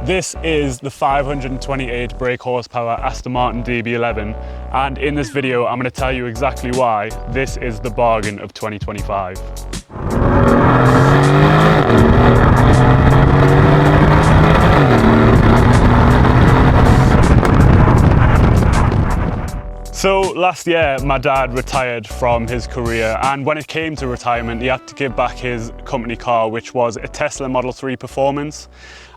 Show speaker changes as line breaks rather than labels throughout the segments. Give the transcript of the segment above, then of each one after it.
This is the 528 brake horsepower Aston Martin DB11, and in this video I'm going to tell you exactly why this is the bargain of 2025. So last year my dad retired from his career, and when it came to retirement he had to give back his company car, which was a Tesla Model 3 Performance,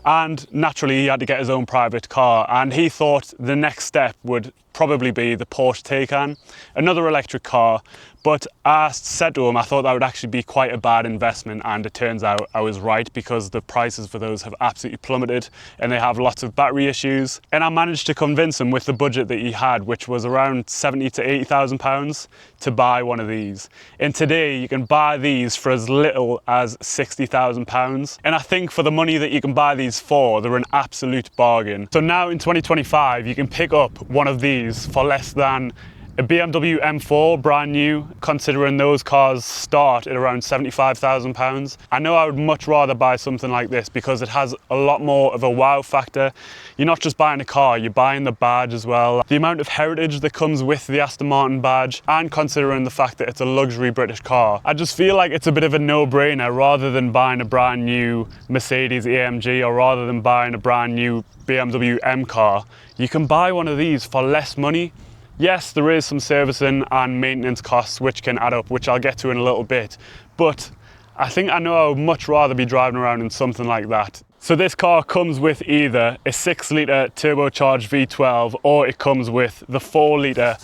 and naturally he had to get his own private car, and he thought the next step would probably be the Porsche Taycan, another electric car. But I said to him I thought that would actually be quite a bad investment, and it turns out I was right, because the prices for those have absolutely plummeted and they have lots of battery issues. And I managed to convince him with the budget that he had, which was around 70 to 80,000 pounds, to buy one of these. And today you can buy these for as little as 60,000 pounds. And I think for the money that you can buy these for, they're an absolute bargain. So now in 2025 you can pick up one of these for less than a BMW M4 brand new, considering those cars start at around 75,000 pounds. I know I would much rather buy something like this because it has a lot more of a wow factor. You're not just buying a car, you're buying the badge as well. The amount of heritage that comes with the Aston Martin badge, and considering the fact that it's a luxury British car, I just feel like it's a bit of a no-brainer rather than buying a brand new Mercedes AMG, or rather than buying a brand new BMW M car. You can buy one of these for less money. Yes, there is some servicing and maintenance costs which can add up, which I'll get to in a little bit, but I think I know I would much rather be driving around in something like that. So this car comes with either a 6-litre turbocharged V12, or it comes with the 4-litre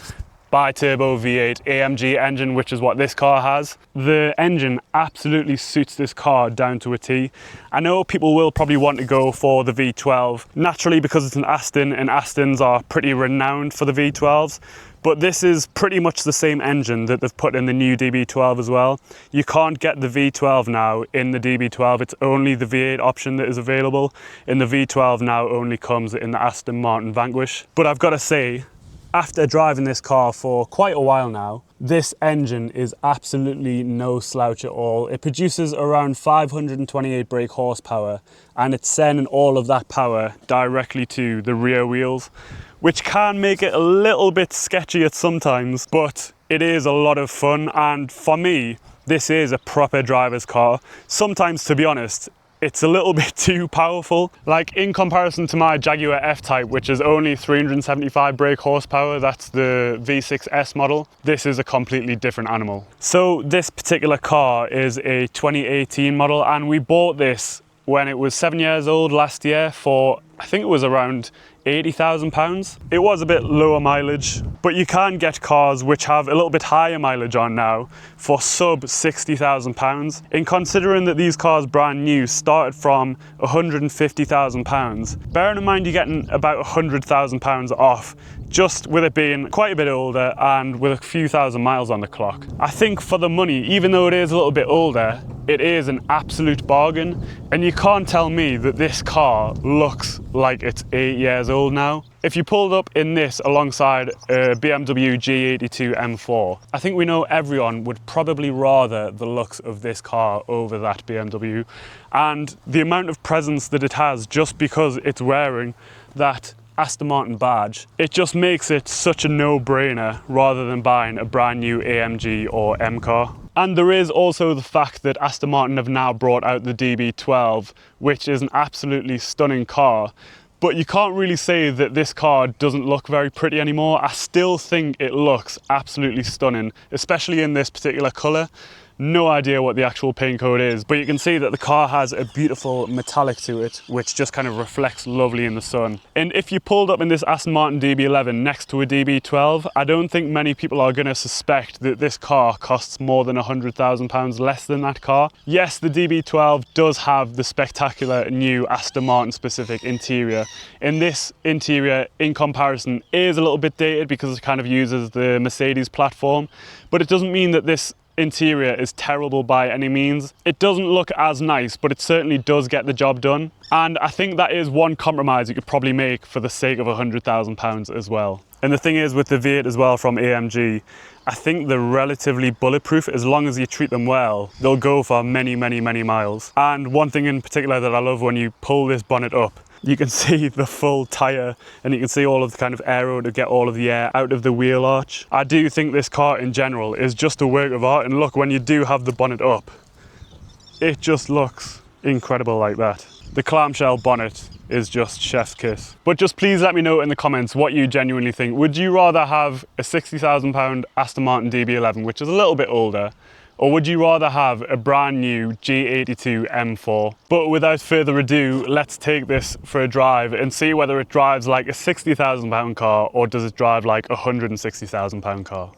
bi-turbo V8 AMG engine, which is what this car has. The engine absolutely suits this car down to a T. I know people will probably want to go for the V12, naturally because it's an Aston, and Astons are pretty renowned for the V12s, but this is pretty much the same engine that they've put in the new DB12 as well. You can't get the V12 now in the DB12, it's only the V8 option that is available, and the V12 now only comes in the Aston Martin Vanquish. But I've got to say, after driving this car for quite a while now, this engine is absolutely no slouch at all. It produces around 528 brake horsepower, and it's sending all of that power directly to the rear wheels, which can make it a little bit sketchy at sometimes, but it is a lot of fun. And for me, this is a proper driver's car. Sometimes, to be honest, it's a little bit too powerful. Like, in comparison to my Jaguar F-Type, which is only 375 brake horsepower, that's the V6S model, this is a completely different animal. So this particular car is a 2018 model, and we bought this when it was 7 years old last year for, I think it was around 80,000 pounds. It was a bit lower mileage, but you can get cars which have a little bit higher mileage on now for sub 60,000 pounds. And considering that these cars brand new started from 150,000 pounds, bearing in mind you're getting about 100,000 pounds off, just with it being quite a bit older and with a few thousand miles on the clock. I think for the money, even though it is a little bit older, it is an absolute bargain. And you can't tell me that this car looks like it's 8 years old now. If you pulled up in this alongside a BMW G82 M4, I think we know everyone would probably rather the looks of this car over that BMW. And the amount of presence that it has, just because it's wearing that Aston Martin badge, it just makes it such a no-brainer rather than buying a brand new AMG or M car. And there is also the fact that Aston Martin have now brought out the DB12, which is an absolutely stunning car. But you can't really say that this car doesn't look very pretty anymore. I still think it looks absolutely stunning, especially in this particular colour. No idea what the actual paint code is, but you can see that the car has a beautiful metallic to it, which just kind of reflects lovely in the sun. And if you pulled up in this Aston Martin DB11 next to a DB12, I don't think many people are going to suspect that this car costs more than £100,000 less than that car. Yes, the DB12 does have the spectacular new Aston Martin specific interior. And this interior, in comparison, is a little bit dated because it kind of uses the Mercedes platform, but it doesn't mean that this interior is terrible by any means. It doesn't look as nice, but it certainly does get the job done. And I think that is one compromise you could probably make for the sake of £100,000 as well. And the thing is, with the V8 as well from AMG, I think they're relatively bulletproof. As long as you treat them well, they'll go for many, many, many miles. And one thing in particular that I love when you pull this bonnet up, you can see the full tyre, and you can see all of the kind of aero to get all of the air out of the wheel arch. I do think this car in general is just a work of art, and look, when you do have the bonnet up, it just looks incredible like that. The clamshell bonnet is just chef's kiss. But just please let me know in the comments what you genuinely think. Would you rather have a £60,000 Aston Martin DB11, which is a little bit older, or would you rather have a brand new G82 M4? But without further ado, let's take this for a drive and see whether it drives like a £60,000 car or does it drive like a £160,000 car.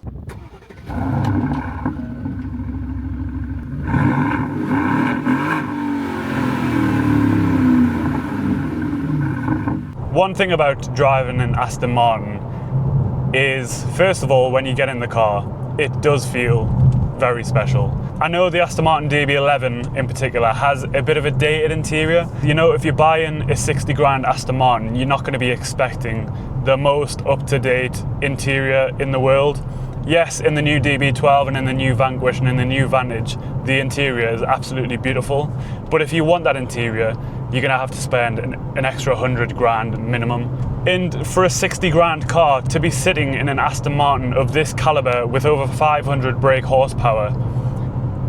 One thing about driving an Aston Martin is, first of all, when you get in the car, it does feel very special. I know the Aston Martin DB11 in particular has a bit of a dated interior. You know, if you're buying a 60 grand Aston Martin, you're not going to be expecting the most up-to-date interior in the world. Yes, in the new DB12 and in the new Vanquish and in the new Vantage, the interior is absolutely beautiful. But if you want that interior, you're gonna have to spend an extra 100 grand minimum. And for a 60 grand car to be sitting in an Aston Martin of this caliber with over 500 brake horsepower,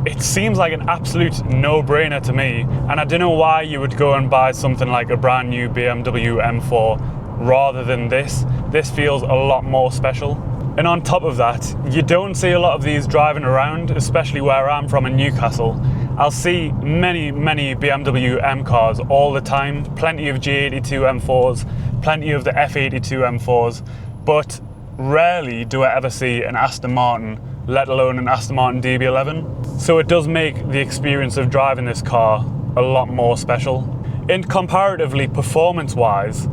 it seems like an absolute no-brainer to me. And I don't know why you would go and buy something like a brand new BMW M4 rather than this. This feels a lot more special. And on top of that, you don't see a lot of these driving around, especially where I'm from in Newcastle. I'll see many BMW M cars all the time, plenty of G82 M4s, plenty of the F82 M4s, but rarely do I ever see an Aston Martin, let alone an Aston Martin DB11. So it does make the experience of driving this car a lot more special. And comparatively, performance-wise,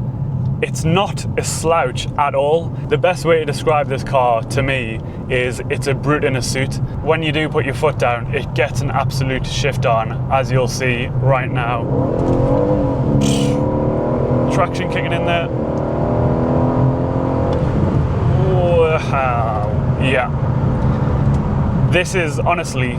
it's not a slouch at all. The best way to describe this car to me is it's a brute in a suit. When you do put your foot down, it gets an absolute shift on, as you'll see right now. Traction kicking in there. Wow. Yeah. This is honestly,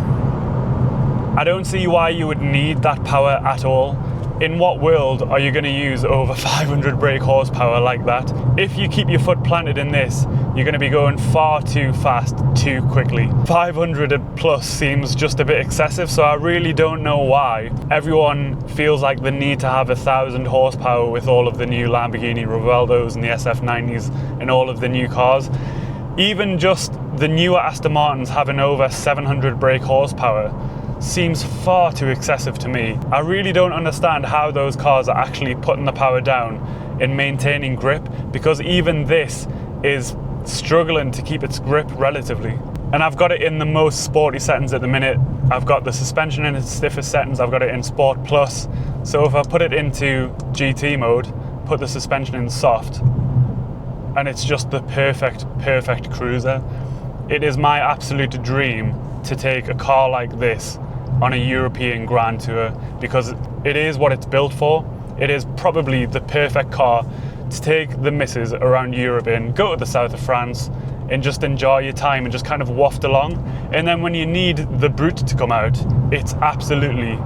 I don't see why you would need that power at all. In what world are you going to use over 500 brake horsepower like that? If you keep your foot planted in this, you're going to be going far too fast, too quickly. 500 plus seems just a bit excessive, so I really don't know why everyone feels like the need to have 1,000 horsepower with all of the new Lamborghini Revueltos and the SF90s and all of the new cars. Even just the newer Aston Martins having over 700 brake horsepower seems far too excessive to me. I really don't understand how those cars are actually putting the power down and maintaining grip, because even this is struggling to keep its grip relatively. And I've got it in the most sporty settings at the minute. I've got the suspension in its stiffest settings, I've got it in Sport Plus. So if I put it into GT mode, put the suspension in soft, and it's just the perfect cruiser. It is my absolute dream to take a car like this on a European Grand Tour, because it is what it's built for. It is probably the perfect car to take the missus around Europe in, go to the south of France and just enjoy your time and just kind of waft along. And then when you need the brute to come out, it's absolutely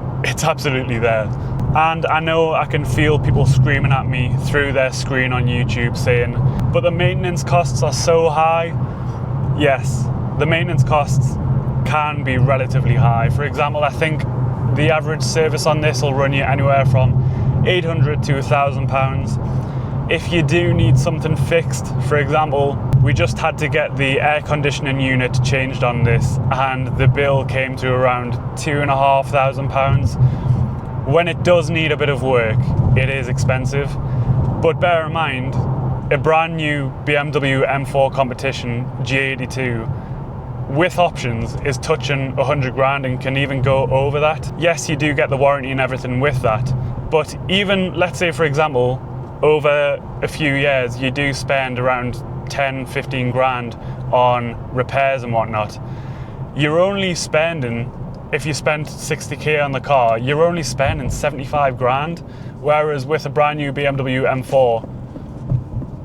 there. And I know I can feel people screaming at me through their screen on YouTube saying, but the maintenance costs are so high. Yes, the maintenance costs can be relatively high. For example, I think the average service on this will run you anywhere from £800 to £1,000. If you do need something fixed, for example, we just had to get the air conditioning unit changed on this, and the bill came to around £2,500. When it does need a bit of work, it is expensive. But bear in mind, a brand new BMW M4 Competition G82 with options is touching 100 grand and can even go over that. Yes, you do get the warranty and everything with that, but even, let's say for example, over a few years you do spend around 10-15 grand on repairs and whatnot. You're only spending, if you spend 60k on the car, you're only spending 75 grand, whereas with a brand new BMW M4,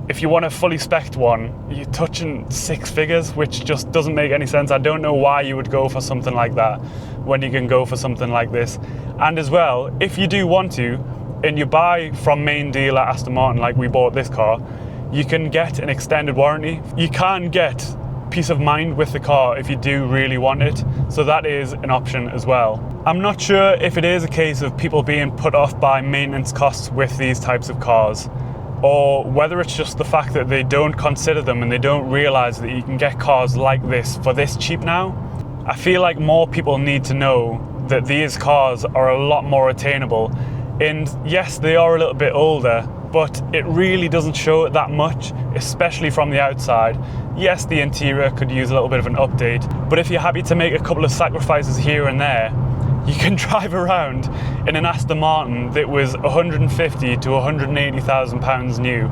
if you want a fully spec'd one, you're touching 6 figures, which just doesn't make any sense. I don't know why you would go for something like that when you can go for something like this. And as well, if you do want to, and you buy from main dealer Aston Martin, like we bought this car, you can get an extended warranty. You can get peace of mind with the car if you do really want it, so that is an option as well. I'm not sure if it is a case of people being put off by maintenance costs with these types of cars, or whether it's just the fact that they don't consider them and they don't realize that you can get cars like this for this cheap now. I feel like more people need to know that these cars are a lot more attainable, and yes, they are a little bit older, but it really doesn't show it that much, especially from the outside. Yes, the interior could use a little bit of an update, but if you're happy to make a couple of sacrifices here and there, you can drive around in an Aston Martin that was 150 to 180,000 pounds new.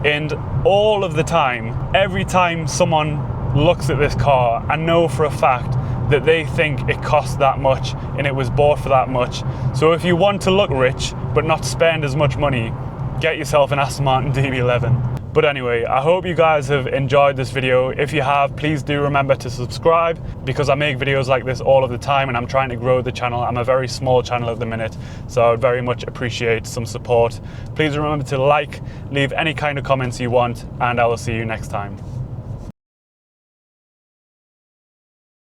And all of the time, every time someone looks at this car, I know for a fact that they think it costs that much and it was bought for that much. So if you want to look rich but not spend as much money, get yourself an Aston Martin DB11. But anyway, I hope you guys have enjoyed this video. If you have, please do remember to subscribe, because I make videos like this all of the time and I'm trying to grow the channel. I'm a very small channel at the minute, so I would very much appreciate some support. Please remember to like, leave any kind of comments you want, and I will see you next time.